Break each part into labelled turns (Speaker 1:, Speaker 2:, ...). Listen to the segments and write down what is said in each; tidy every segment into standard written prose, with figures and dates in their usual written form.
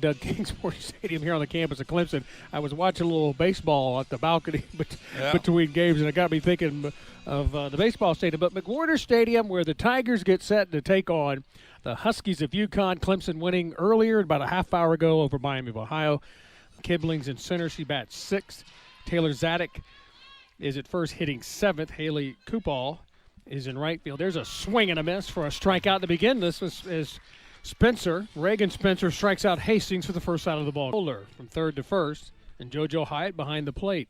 Speaker 1: Doug King Sports Stadium here on the campus of Clemson. I was watching a little baseball at the balcony between games, and it got me thinking of the baseball stadium. But McWhorter Stadium, where the Tigers get set to take on the Huskies of UConn. Clemson winning earlier, about a half hour ago, over Miami of Ohio. Kibling's in center. She bats sixth. Taylor Zadek is at first, hitting seventh. Haley Kupal is in right field. There's a swing and a miss for a strikeout to begin. This is Reagan Spencer strikes out Hastings for the first out of the ball. Bowler from third to first, and JoJo Hyatt behind the plate.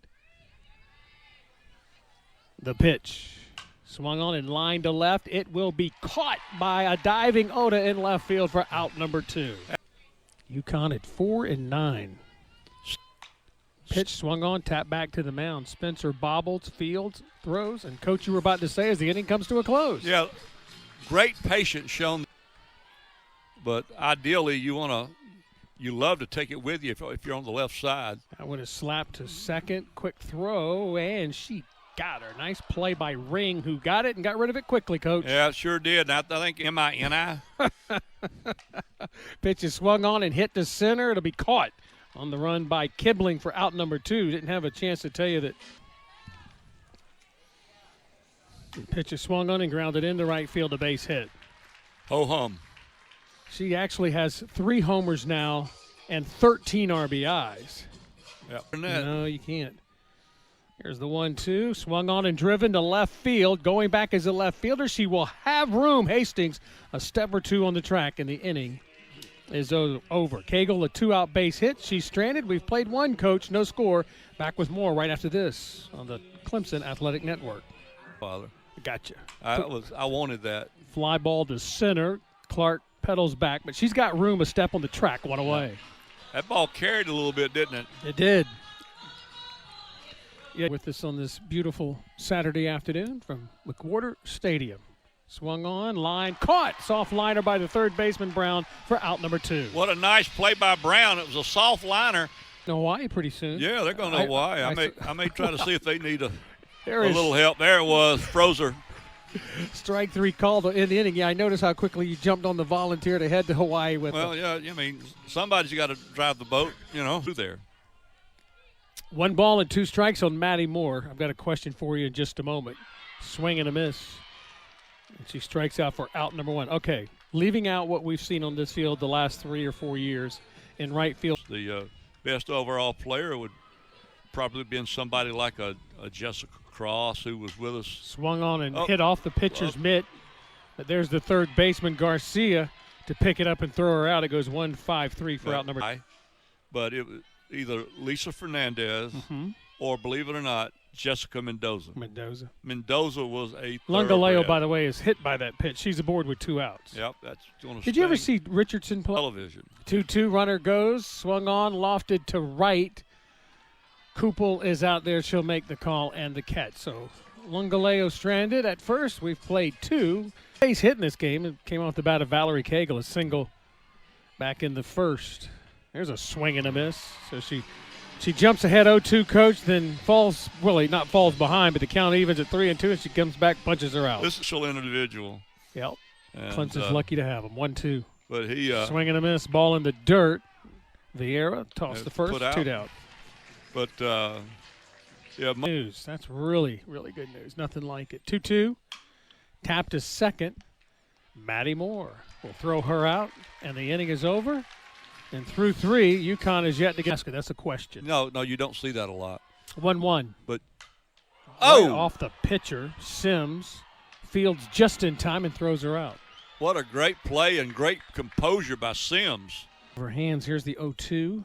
Speaker 1: The pitch. Swung on in line to left. It will be caught by a diving Oda in left field for out number 2. UConn at 4-9. Pitch swung on, tap back to the mound. Spencer bobbles, fields, throws, and Coach, you were about to say as the inning comes to a close.
Speaker 2: Yeah, great patience shown. But ideally, you love to take it with you if you're on the left side.
Speaker 1: I would have slapped to second, quick throw, and she got her. Nice play by Ring, who got it and got rid of it quickly, Coach.
Speaker 2: Yeah, it sure did. I think M-I-N-I.
Speaker 1: Pitch is swung on and hit to center. It'll be caught on the run by Kibling for out number 2. Didn't have a chance to tell you that. The pitch is swung on and grounded into right field, a base hit.
Speaker 2: Ho-hum.
Speaker 1: She actually has 3 homers now and 13 RBIs.
Speaker 2: Yep.
Speaker 1: No, you can't. Here's the 1-2. Swung on and driven to left field. Going back as a left fielder, she will have room. Hastings, a step or two on the track, and the inning is over. Cagle, a 2-out base hit. She's stranded. We've played one, Coach. No score. Back with more right after this on the Clemson Athletic Network.
Speaker 2: Father.
Speaker 1: Gotcha.
Speaker 2: I wanted that.
Speaker 1: Fly ball to center. Clark pedals back, but she's got room, a step on the track, one away.
Speaker 2: That ball carried a little bit, didn't it?
Speaker 1: It did. Yeah, with us on this beautiful Saturday afternoon from McWhorter Stadium. Swung on, line caught. Soft liner by the third baseman, Brown, for out number 2.
Speaker 2: What a nice play by Brown. It was a soft liner.
Speaker 1: Hawaii pretty soon.
Speaker 2: Yeah, they're going to Hawaii. I may try to see if they need a little help. There it was, Frozer.
Speaker 1: Strike 3 called in the inning. Yeah, I noticed how quickly you jumped on the volunteer to head to Hawaii with
Speaker 2: Well, yeah, I mean, somebody's got to drive the boat, through there.
Speaker 1: 1 ball and 2 strikes on Maddie Moore. I've got a question for you in just a moment. Swing and a miss. And she strikes out for out number 1. Okay, leaving out what we've seen on this field the last 3 or 4 years in right field.
Speaker 2: The best overall player would probably been somebody like a Jessica Cross, who was with us.
Speaker 1: Swung on and hit off the pitcher's mitt. But there's the third baseman, Garcia, to pick it up and throw her out. It goes 1-5-3 for out number 2.
Speaker 2: But it was either Lisa Fernandez or, believe it or not, Jessica Mendoza. Mendoza was a
Speaker 1: Lungaleo, by the way, is hit by that pitch. She's aboard with 2 outs.
Speaker 2: Yep, that's going to
Speaker 1: Did you ever see Richardson play?
Speaker 2: Television.
Speaker 1: 2-2, runner goes, swung on, lofted to right. Kupel is out there. She'll make the call and the catch. So Lungaleo stranded at first. We've played 2. Base hit in this game. It came off the bat of Valerie Cagle, a single back in the first. There's a swing and a miss. So she jumps ahead 0-2, Coach, then falls, not falls behind, but the count evens at 3-2, and she comes back, punches her out.
Speaker 2: This is still individual.
Speaker 1: Yep. And Clemson's lucky to have him. 1-2.
Speaker 2: But he
Speaker 1: swing and a miss, ball in the dirt. Vieira tossed the first, 2 down.
Speaker 2: But,
Speaker 1: news. That's really, really good news. Nothing like it. 2-2. Tap to second. Maddie Moore will throw her out, and the inning is over. And through 3, UConn is yet to get. That's a question.
Speaker 2: No, you don't see that a lot.
Speaker 1: 1-1.
Speaker 2: But
Speaker 1: off the pitcher, Sims fields just in time and throws her out.
Speaker 2: What a great play and great composure by Sims.
Speaker 1: Her hands. Here's the 0-2.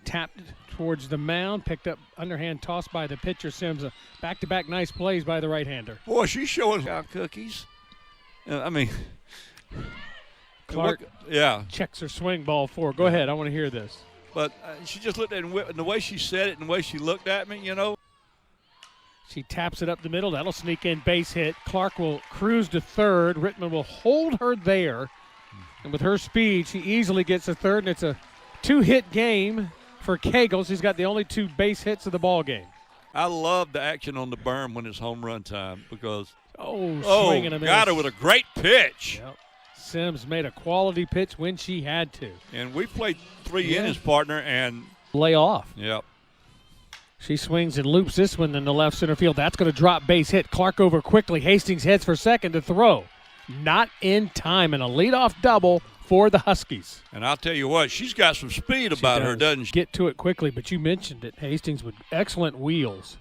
Speaker 1: Tapped towards the mound, picked up underhand toss by the pitcher, Sims. Back-to-back nice plays by the right-hander.
Speaker 2: Boy, she's showing out cookies.
Speaker 1: Clark checks her swing ball forward. Go ahead, I want to hear this.
Speaker 2: But she just looked at it, and the way she said it and the way she looked at me,
Speaker 1: She taps it up the middle. That'll sneak in, base hit. Clark will cruise to third. Rittman will hold her there. And with her speed, she easily gets to third, and it's a 2-hit game for Cagle. She's got the only 2 base hits of the ball game.
Speaker 2: I love the action on the berm when it's home run time because
Speaker 1: swing and a miss.
Speaker 2: Got her with a great pitch.
Speaker 1: Yep. Sims made a quality pitch when she had to.
Speaker 2: And we played 3 innings, partner, and
Speaker 1: lay off.
Speaker 2: Yep.
Speaker 1: She swings and loops this one in the left center field. That's going to drop, base hit. Clark over quickly. Hastings heads for second to throw. Not in time, and a leadoff double for the Huskies.
Speaker 2: And I'll tell you what, she's got some speed about her, doesn't she?
Speaker 1: Get to it quickly, but you mentioned it. Hastings with excellent wheels.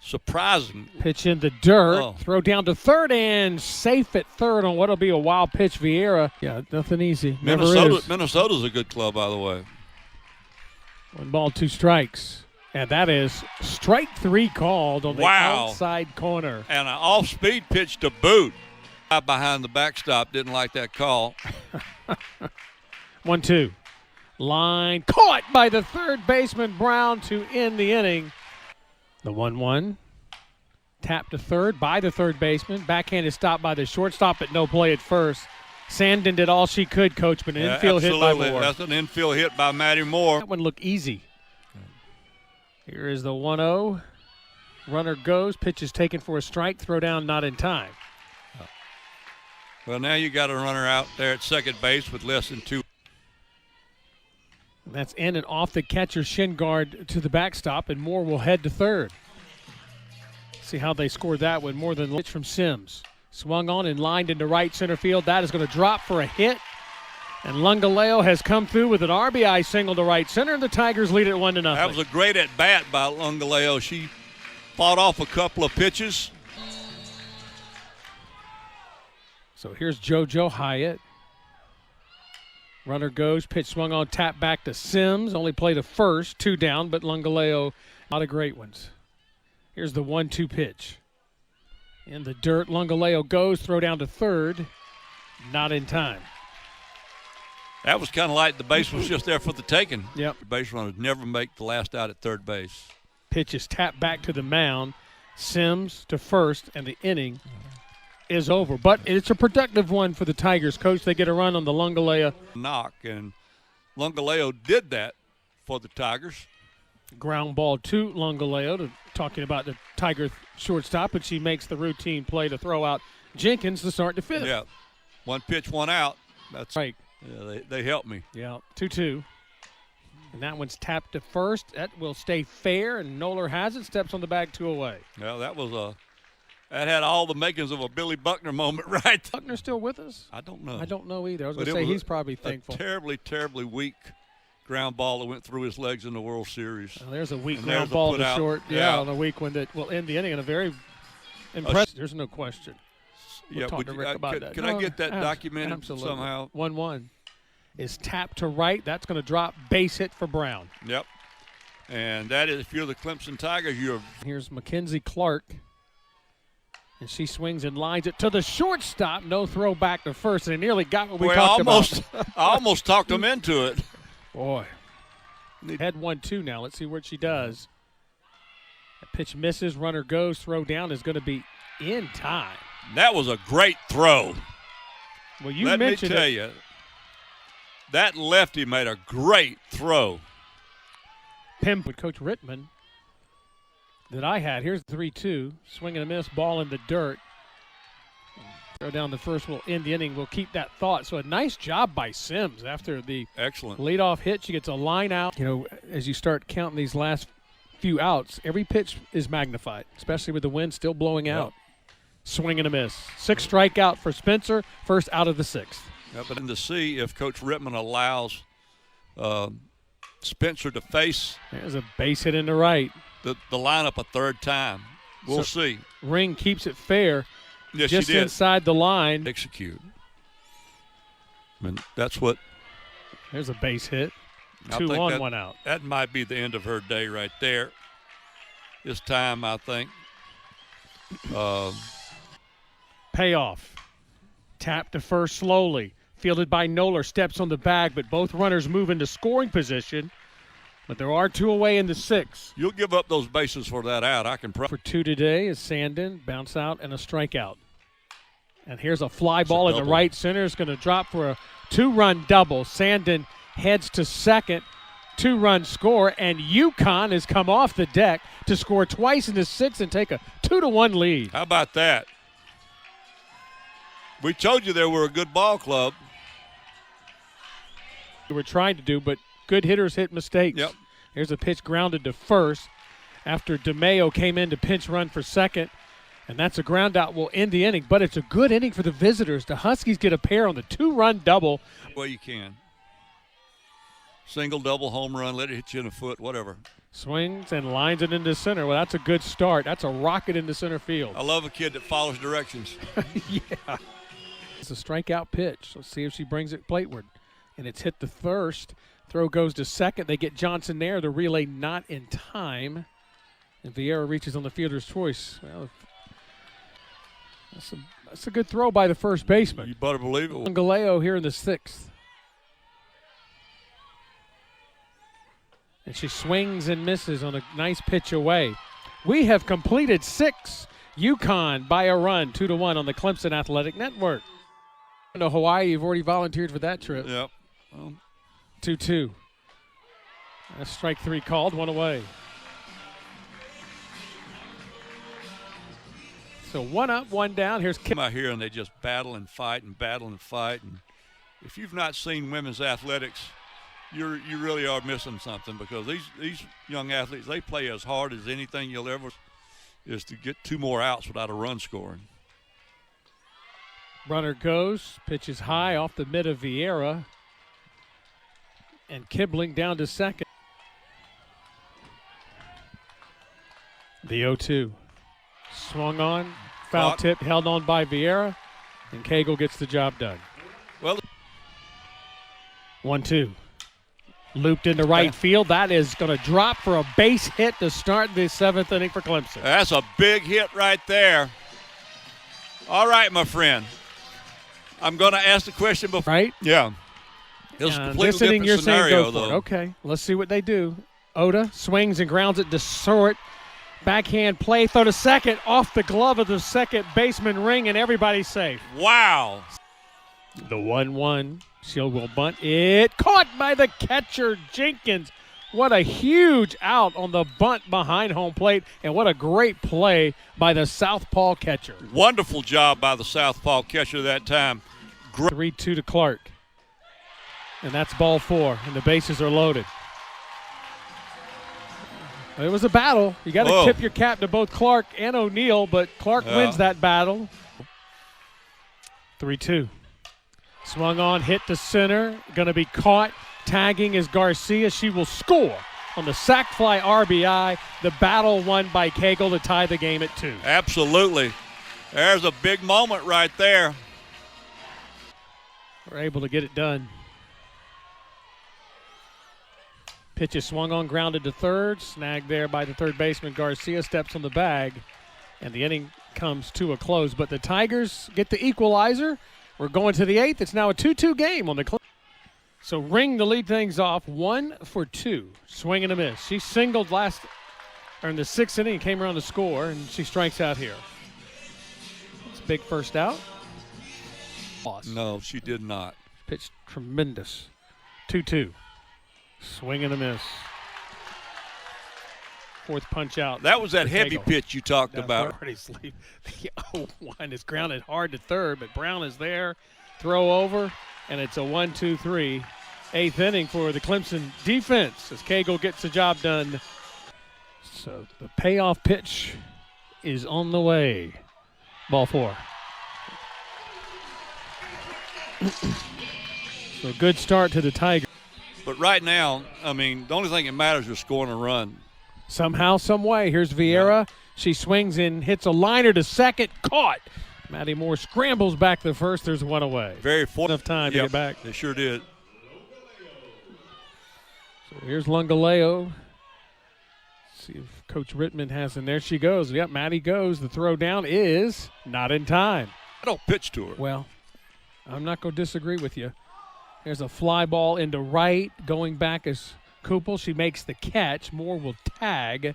Speaker 2: Surprising.
Speaker 1: Pitch in the dirt. Throw down to third and safe at third on what'll be a wild pitch. Vieira. Yeah, nothing easy.
Speaker 2: Minnesota's a good club, by the way.
Speaker 1: 1 ball, 2 strikes. And that is strike 3 called on the outside corner.
Speaker 2: And an off-speed pitch to boot. Behind the backstop didn't like that call.
Speaker 1: 1-2. Line caught by the third baseman Brown to end the inning. The 1-1. Tap to third by the third baseman. Backhand is stopped by the shortstop, but no play at first. Sandin did all she could, Coach, but an infield hit by Moore.
Speaker 2: That's an infield hit by Maddie Moore.
Speaker 1: That one looked easy. Here is the 1-0. Runner goes. Pitch is taken for a strike. Throw down not in time.
Speaker 2: Well, now you got a runner out there at second base with less than 2.
Speaker 1: That's in and off the catcher's shin guard to the backstop, and Moore will head to third. See how they scored that one. More than pitch from Sims. Swung on and lined into right center field. That is going to drop for a hit. And Lungaleo has come through with an RBI single to right center, and the Tigers lead it 1-0.
Speaker 2: That was a great at-bat by Lungaleo. She fought off a couple of pitches.
Speaker 1: So here's JoJo Hyatt. Runner goes, pitch swung on, tap back to Sims. Only played a first, 2 down, but Lungaleo, a lot of great ones. Here's the 1-2 pitch. In the dirt, Lungaleo goes, throw down to third. Not in time.
Speaker 2: That was kind of like the base was just there for the taking.
Speaker 1: Yep.
Speaker 2: The base runners never make the last out at third base.
Speaker 1: Pitch is tapped back to the mound. Sims to first, and the inning is over. But it's a productive one for the Tigers, Coach. They get a run on the Lungaleo
Speaker 2: knock, and Lungaleo did that for the Tigers.
Speaker 1: Ground ball to Lungaleo, talking about the Tiger shortstop, and she makes the routine play to throw out Jenkins to start the fifth.
Speaker 2: Yeah, 1 pitch, 1 out. That's
Speaker 1: right.
Speaker 2: Yeah, they helped me.
Speaker 1: Yeah, 2-2. And that one's tapped to first. That will stay fair, and Noller has it, steps on the bag, 2 away.
Speaker 2: Well, that had all the makings of a Billy Buckner moment, right?
Speaker 1: Buckner still with us?
Speaker 2: I don't know.
Speaker 1: I don't know either. I was going to say he's probably thankful.
Speaker 2: A terribly, terribly weak ground ball that went through his legs in the World Series.
Speaker 1: Well, there's a weak ground ball to short. Yeah, on a weak one that will end the inning in a very impressive. There's no question. We'll talk to Rick about that.
Speaker 2: Could I get that documented somehow?
Speaker 1: 1-1 is tapped to right. That's going to drop, base hit for Brown.
Speaker 2: Yep. And that is, if you're the Clemson Tigers,
Speaker 1: Here's Mackenzie Clark. And she swings and lines it to the shortstop. No throw back to first. And they nearly got what we talked about.
Speaker 2: I almost talked them into it.
Speaker 1: Boy. Head 1-2 now. Let's see what she does. The pitch misses. Runner goes. Throw down is going to be in time.
Speaker 2: That was a great throw.
Speaker 1: Well, Let me tell
Speaker 2: you, that lefty made a great throw.
Speaker 1: Pim with Coach Rittman that I had. Here's the 3-2. Swing and a miss. Ball in the dirt. Throw down the first will end the inning. We'll keep that thought. So a nice job by Sims after the
Speaker 2: excellent
Speaker 1: leadoff hit. She gets a line out. You know, as you start counting these last few outs, every pitch is magnified, especially with the wind still blowing out. Swing and a miss. 6 strikeout for Spencer. First out of the 6th.
Speaker 2: Yeah, but in to see if Coach Rittman allows Spencer to face.
Speaker 1: There's a base hit into right.
Speaker 2: The lineup a third time. We'll see.
Speaker 1: Ring keeps it fair.
Speaker 2: Yes,
Speaker 1: just
Speaker 2: she did.
Speaker 1: Inside the line.
Speaker 2: Execute. I mean, that's what.
Speaker 1: There's a base hit. 2 on, 1 out.
Speaker 2: That might be the end of her day right there. This time, I think.
Speaker 1: Payoff. Tap to first slowly. Fielded by Noller. Steps on the bag, but both runners move into scoring position. But there are 2 away in the 6th.
Speaker 2: You'll give up those bases for that out. I can
Speaker 1: For 2 today is Sandin. Bounce out and a strikeout. And here's a fly ball in the right center. It's going to drop for a 2-run double. Sandin heads to second. 2-run score. And UConn has come off the deck to score twice in the 6th and take a 2-1 lead.
Speaker 2: How about that? We told you they were a good ball club.
Speaker 1: We were trying to do, but good hitters hit mistakes.
Speaker 2: Yep.
Speaker 1: Here's a pitch grounded to first after DeMayo came in to pinch run for second. And that's a ground out will end the inning, but it's a good inning for the visitors. The Huskies get a pair on the 2-run double.
Speaker 2: Well, you can. Single, double, home run, let it hit you in the foot, whatever.
Speaker 1: Swings and lines it into center. Well, that's a good start. That's a rocket into center field.
Speaker 2: I love a kid that follows directions.
Speaker 1: Yeah. It's a strikeout pitch. Let's see if she brings it plateward. And it's hit to first. Throw goes to second. They get Johnson there. The relay not in time. And Vieira reaches on the fielder's choice. Well, that's a good throw by the first baseman.
Speaker 2: You better believe it.
Speaker 1: Galeo here in the sixth. And she swings and misses on a nice pitch away. We have completed 6. UConn by a run, 2-1 on the Clemson Athletic Network. To Hawaii, you've already volunteered for that trip.
Speaker 2: Yep. Well,
Speaker 1: 2-2. That's strike 3 called, 1 away. So 1 up, 1 down. Here's
Speaker 2: come out here and they just battle and fight and battle and fight. And if you've not seen women's athletics, you really are missing something, because these young athletes, they play as hard as anything you'll ever is to get 2 more outs without a run scoring.
Speaker 1: Runner goes, pitches high off the mid of Vieira, and Kibling down to second. The 0-2. Swung on, foul tip, held on by Vieira, and Cagle gets the job done.
Speaker 2: Well,
Speaker 1: 1-2. Looped into right field. That is going to drop for a base hit to start the 7th inning for Clemson.
Speaker 2: That's a big hit right there. All right, my friend. I'm going to ask the question before.
Speaker 1: Right?
Speaker 2: Yeah. It's a completely
Speaker 1: this inning,
Speaker 2: different
Speaker 1: you're
Speaker 2: scenario,
Speaker 1: saying go for
Speaker 2: though.
Speaker 1: it. Okay, let's see what they do. Oda swings and grounds it to short. Backhand play, throw to second, off the glove of the second baseman ring, and everybody's safe.
Speaker 2: Wow.
Speaker 1: The 1-1. Shield will bunt it. Caught by the catcher, Jenkins. What a huge out on the bunt behind home plate, and what a great play by the southpaw catcher.
Speaker 2: Wonderful job by the southpaw catcher that time.
Speaker 1: 3-2 to Clark. And that's ball 4, and the bases are loaded. It was a battle. You got to tip your cap to both Clark and O'Neal, but Clark wins that battle. 3-2. Swung on, hit to center. Going to be caught. Tagging is Garcia. She will score on the sac fly RBI. The battle won by Cagle to tie the game at 2.
Speaker 2: Absolutely. There's a big moment right there.
Speaker 1: We're able to get it done. Pitch is swung on, grounded to third. Snagged there by the third baseman. Garcia steps on the bag, and the inning comes to a close. But the Tigers get the equalizer. We're going to the 8th. It's now a 2-2 game on the So Ring to lead things off, 1 for 2. Swing and a miss. She singled in the 6th inning and came around to score, and she strikes out here. It's a big first out. Loss.
Speaker 2: No, she did not.
Speaker 1: Pitched tremendous. 2-2. Swing and a miss. 4th punch out.
Speaker 2: That was that heavy pitch you talked about.
Speaker 1: Already sleep. The 0-1 is grounded hard to third, but Brown is there. Throw over, and it's a 1-2-3. 8th inning for the Clemson defense as Cagle gets the job done. So the payoff pitch is on the way. Ball 4. So good start to the Tigers.
Speaker 2: But right now, I mean, the only thing that matters is scoring a run.
Speaker 1: Somehow, some way. Here's Vieira. She swings and hits a liner to second. Caught. Maddie Moore scrambles back to first. There's 1 away.
Speaker 2: Very
Speaker 1: enough time to get back.
Speaker 2: They sure did.
Speaker 1: So here's Lungaleo. See if Coach Rittman has, and there she goes. Yep, Maddie goes. The throw down is not in time.
Speaker 2: I don't pitch to her.
Speaker 1: Well, I'm not going to disagree with you. There's a fly ball into right. Going back is Kupel. She makes the catch. Moore will tag,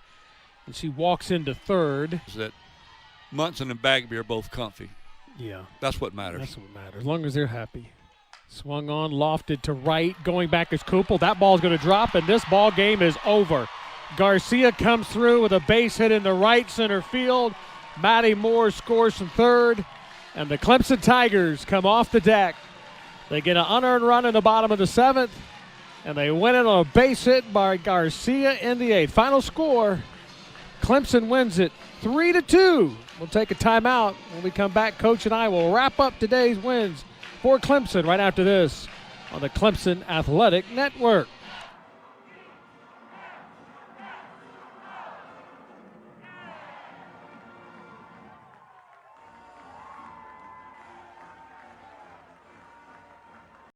Speaker 1: and she walks into third.
Speaker 2: Is that Munson and Bagby are both comfy.
Speaker 1: Yeah.
Speaker 2: That's what matters.
Speaker 1: That's what matters, as long as they're happy. Swung on, lofted to right. Going back is Kupel. That ball's going to drop, and this ball game is over. Garcia comes through with a base hit in the right center field. Maddie Moore scores from third. And the Clemson Tigers come off the deck. They get an unearned run in the bottom of the 7th, and they win it on a base hit by Garcia in the 8th. Final score, Clemson wins it 3-2. We'll take a timeout. When we come back, Coach and I will wrap up today's wins for Clemson right after this on the Clemson Athletic Network.